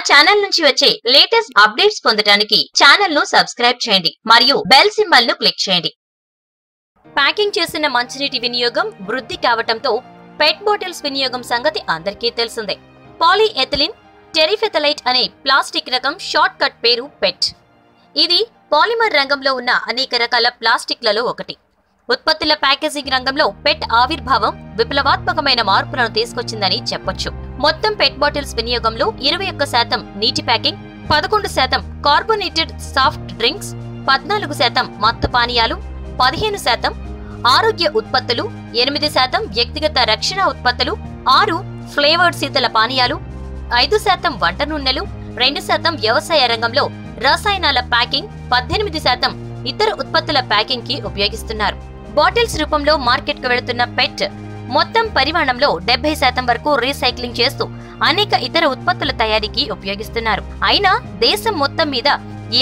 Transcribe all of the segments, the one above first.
Channel నుంచి వచ్చే latest updates పొందడానికి ఛానల్ ను సబ్స్క్రైబ్ చేయండి మరియు బెల్ సింబల్ ను క్లిక్ చేయండి. ప్యాకింగ్ చేసిన మంచినీటి వినియోగం వృద్ధి కావటంతో పెట్ బాటిల్స్ వినియోగం సంగతి అందరికీ తెలిసిందే. పాలీఎథిలిన్ టెరిఫెథలైట్ అనే ప్లాస్టిక్ రకం షార్ట్ కట్ పేరు పెట్. ఇది పాలిమర్ రంగంలో ఉన్న అనేక రకాల ప్లాస్టిక్లలో ఒకటి. ఉత్పత్తుల ప్యాకేజింగ్ రంగంలో పెట్ ఆవిర్భావం విప్లవాత్మకమైన మార్పులను తీసుకొచ్చిందని చెప్పొచ్చు. మొత్తం పెట్ బాటిల్స్ వినియోగంలో 21% నీటి ప్యాకింగ్, 11% కార్బోనేటెడ్ సాఫ్ట్ డ్రింక్స్, 14% మత్తు పానీయాలు, 15% ఆరోగ్య ఉత్పత్తులు, 8% వ్యక్తిగత రక్షణ ఉత్పత్తులు, 6% ఫ్లేవర్డ్ శీతల పానీయాలు, 5% వంట నూనెలు, 2% వ్యవసాయ రంగంలో రసాయనాల ప్యాకింగ్, 18% ఇతర ఉత్పత్తుల ప్యాకింగ్ కి ఉపయోగిస్తున్నారు. బాటిల్స్ రూపంలో మార్కెట్ కు వెళుతున్న పెట్ మొత్తం పరిమాణంలో 70% వరకు రీసైక్లింగ్ చేస్తూ అనేక ఇతర ఉత్పత్తుల తయారీకి ఉపయోగిస్తున్నారు. అయినా దేశం మొత్తం మీద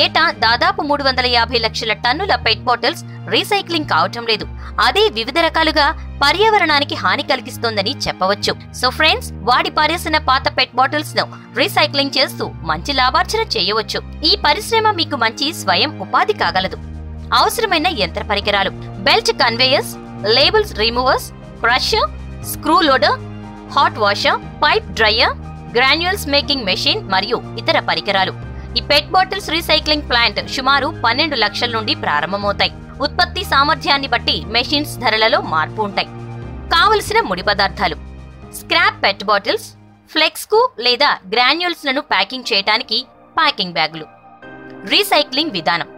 ఏటా దాదాపు 350 లక్షల టన్నుల పెట్ బాటిల్స్ రీసైక్లింగ్ కావటం లేదు. అదే వివిధ రకాలుగా పర్యావరణానికి హాని కలిగిస్తోందని చెప్పవచ్చు. సో ఫ్రెండ్స్, వాడి పారేసిన పాత పెట్ బాటిల్స్ ను రీసైక్లింగ్ చేస్తూ మంచి లాభార్జన చేయవచ్చు. ఈ పరిశ్రమ మీకు మంచి స్వయం ఉపాధి కాగలదు. అవసరమైన యంత్ర పరికరాలు: belt conveyors, labels removers, crusher, screw loader, hot washer, pipe dryer, granules making machine మరియు ఇతర పరికరాలు. ఈ పెట్ బాటిల్స్ రీసైక్లింగ్ ప్లాంట్ సుమారు 12 లక్షల నుండి ప్రారంభమవుతాయి. ఉత్పత్తి సామర్థ్యాన్ని బట్టి మెషిన్స్ ధరలలో మార్పు ఉంటాయి. కావలసిన ముడి పదార్థాలు: స్క్రాప్ పెట్ బాటిల్స్, ఫ్లెక్స్ కు లేదా గ్రాన్యూల్స్ లను ప్యాకింగ్ చేయడానికి ప్యాకింగ్ బ్యాగులు. రీసైక్లింగ్ విధానం: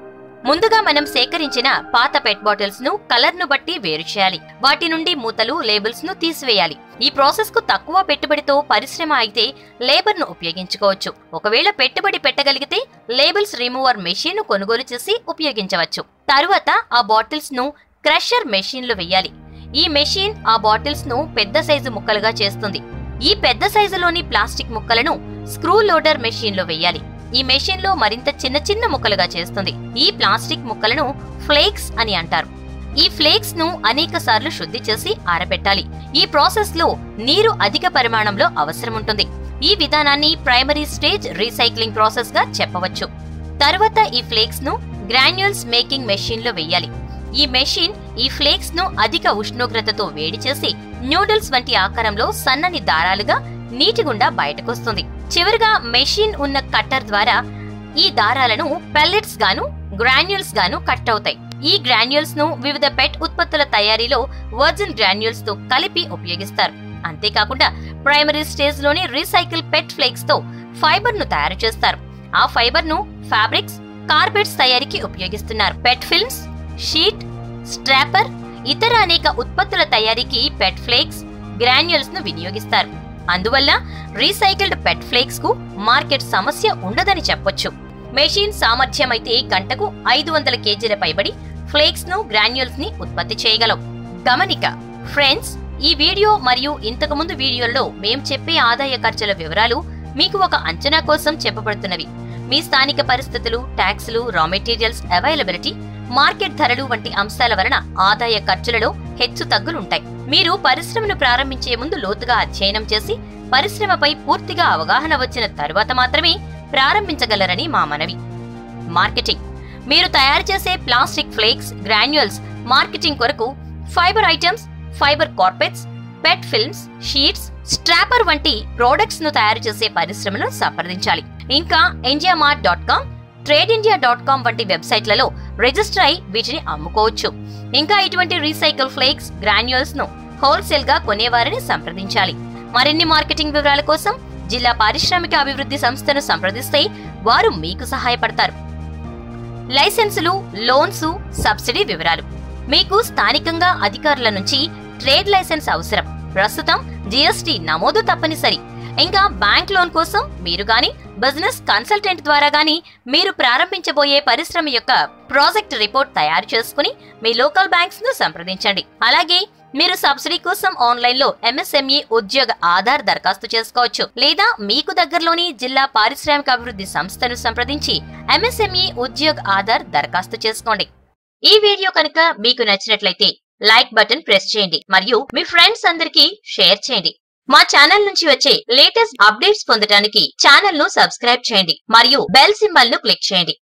ముందుగా మనం సేకరించిన పాత పెట్ బాటిల్స్ ను కలర్ ను బట్టి వేరు చేయాలి. వాటి నుండి మూతలు, లేబుల్స్ ను తీసివేయాలి. ఈ ప్రాసెస్ కు తక్కువ పెట్టుబడితో పరిశ్రమ అయితే లేబర్ ను ఉపయోగించుకోవచ్చు. ఒకవేళ పెట్టుబడి పెట్టగలిగితే లేబుల్స్ రిమూవర్ మెషిన్ ను కొనుగోలు చేసి ఉపయోగించవచ్చు. తరువాత ఆ బాటిల్స్ ను క్రషర్ మెషిన్ లో వేయాలి. ఈ మెషిన్ ఆ బాటిల్స్ ను పెద్ద సైజు ముక్కలుగా చేస్తుంది. ఈ పెద్ద సైజులోని ప్లాస్టిక్ ముక్కలను స్క్రూ లోడర్ మెషిన్ లో వేయాలి. ఈ మెషిన్ లో మరింత చిన్న చిన్న ముక్కలుగా చేస్తుంది. ఈ ప్లాస్టిక్ ముక్కలను ఫ్లేక్స్ అని అంటారు. ఈ ఫ్లేక్స్ ను అనేక సార్లు శుద్ధి చేసి ఆరబెట్టాలి. ఈ ప్రాసెస్ లో నీరు అధిక పరిమాణంలో అవసరం ఉంటుంది. ఈ విధానాన్ని ప్రైమరీ స్టేజ్ రీసైక్లింగ్ ప్రాసెస్ గా చెప్పవచ్చు. తరువాత ఈ ఫ్లేక్స్ ను గ్రాన్యూల్స్ మేకింగ్ మెషిన్ లో వేయాలి. ఈ మెషిన్ ఈ ఫ్లేక్స్ ను అధిక ఉష్ణోగ్రతతో వేడి చేసి న్యూడిల్స్ వంటి ఆకారంలో సన్నని దారాలుగా నీటి గుండా బయటకొస్తుంది. చివరిగా మెషిన్ ఉన్న కట్టర్ ద్వారా ఈ దారాలను పెల్లెట్స్ గాను గ్రాన్యూల్స్ గాను కట్ అవుతాయి. ఈ గ్రాన్యూల్స్ ను వివిధ పెట్ ఉత్పత్తుల తయారీలో వర్జిన్ గ్రాన్యూల్స్ తో కలిపి ఉపయోగిస్తారు. అంతేకాకుండా ప్రైమరీ స్టేజ్ లోని రీసైకిల్ పెట్ ఫ్లేక్స్ తో ఫైబర్ ను తయారు చేస్తారు. ఆ ఫైబర్ ను ఫ్యాబ్రిక్స్, కార్పెట్స్ తయారీకి ఉపయోగిస్తున్నారు. పెట్ ఫిల్మ్స్, షీట్, స్ట్రాపర్, ఇతర అనేక ఉత్పత్తుల తయారీకి పెట్ ఫ్లేక్స్, గ్రాన్యూల్స్ ను వినియోగిస్తారు. అందువల్ల రీసైకిల్డ్ పెట్ ఫ్లేక్స్ కు మార్కెట్ సమస్య ఉండదని చెప్పొచ్చు. మెషిన్ సామర్థ్యం అయితే గంటకు 500 కేజీల పైబడి ఫ్లేక్స్ ను, గ్రాన్యూల్స్ ని ఉత్పత్తి చేయగలవు. గమనిక: ఫ్రెండ్స్, ఈ వీడియో మరియు ఇంతకు ముందు వీడియోల్లో మేం చెప్పే ఆదాయ ఖర్చుల వివరాలు మీకు ఒక అంచనా కోసం చెప్పబడుతున్నవి. మీ స్థానిక పరిస్థితులు, ట్యాక్సులు, రా మెటీరియల్స్ అవైలబిలిటీ, మార్కెట్ ధరలు వంటి అంశాల వలన ఆదాయ ఖర్చులలో హెచ్చు తగ్గులుంటాయి. మీరు పరిశ్రమను ప్రారంభించే ముందు లోతుగా అధ్యయనం చేసి పరిశ్రమపై పూర్తిగా అవగాహన వచ్చిన తరువాత మాత్రమే ప్రారంభించగలరని మా మనవి. మార్కెటింగ్: మీరు తయారు చేసే ప్లాస్టిక్ ఫ్లేక్స్, గ్రాన్యూల్స్ మార్కెటింగ్ కొరకు ఫైబర్ ఐటమ్స్, ఫైబర్ కార్పెట్స్, పెట్ ఫిల్మ్స్, షీట్స్, స్ట్రాపర్ వంటి ప్రొడక్ట్స్ ను తయారు చేసే పరిశ్రమను సంప్రదించాలి. ఇంకా indiamart.com, TradeIndia.com వంటి వెబ్సైట్లలో రిజిస్టర్ అయి వీటిని అమ్ముకోవచ్చు. ఇంకా ఇటువంటి రీసైకిల్ ఫ్లేక్స్, గ్రాన్యూల్స్ ను హోల్సేల్ గా కొనేవారిని సంప్రదించాలి. మరిన్ని మార్కెటింగ్ వివరాల కోసం జిల్లా పారిశ్రామిక అభివృద్ధి సంస్థను సంప్రదిస్తే వారు మీకు సహాయపడతారు. లైసెన్సులు, లోన్స్, సబ్సిడీ వివరాలు: మీకు స్థానికంగా అధికారుల నుంచి ట్రేడ్ లైసెన్స్ అవసరం. ప్రస్తుతం GST నమోదు తప్పనిసరి. ఇంకా బ్యాంక్ లోన్ కోసం మీరు గాని, బిజినెస్ కన్సల్టెంట్ ద్వారా గాని మీరు ప్రారంభించబోయే పరిశ్రమ యొక్క ప్రాజెక్ట్ రిపోర్ట్ తయారు చేసుకుని మీ లోకల్ బ్యాంక్స్ ను సంప్రదించండి. అలాగే మీరు సబ్సిడీ కోసం ఆన్లైన్ లో MSME ఉద్యోగ ఆధార్ దరఖాస్తు చేసుకోవచ్చు. లేదా మీకు దగ్గరలోని జిల్లా పారిశ్రామిక అభివృద్ధి సంస్థను సంప్రదించి MSME ఉద్యోగ ఆధార్ దరఖాస్తు చేసుకోండి. ఈ వీడియో కనుక మీకు నచ్చినట్లయితే లైక్ బటన్ ప్రెస్ చేయండి మరియు మీ ఫ్రెండ్స్ అందరికీ షేర్ చేయండి. మా ఛానల్ నుంచి వచ్చే లేటెస్ట్ అప్డేట్స్ పొందడానికి ఛానల్ ను సబ్స్క్రైబ్ చేయండి మరియు బెల్ సింబల్ ను క్లిక్ చేయండి.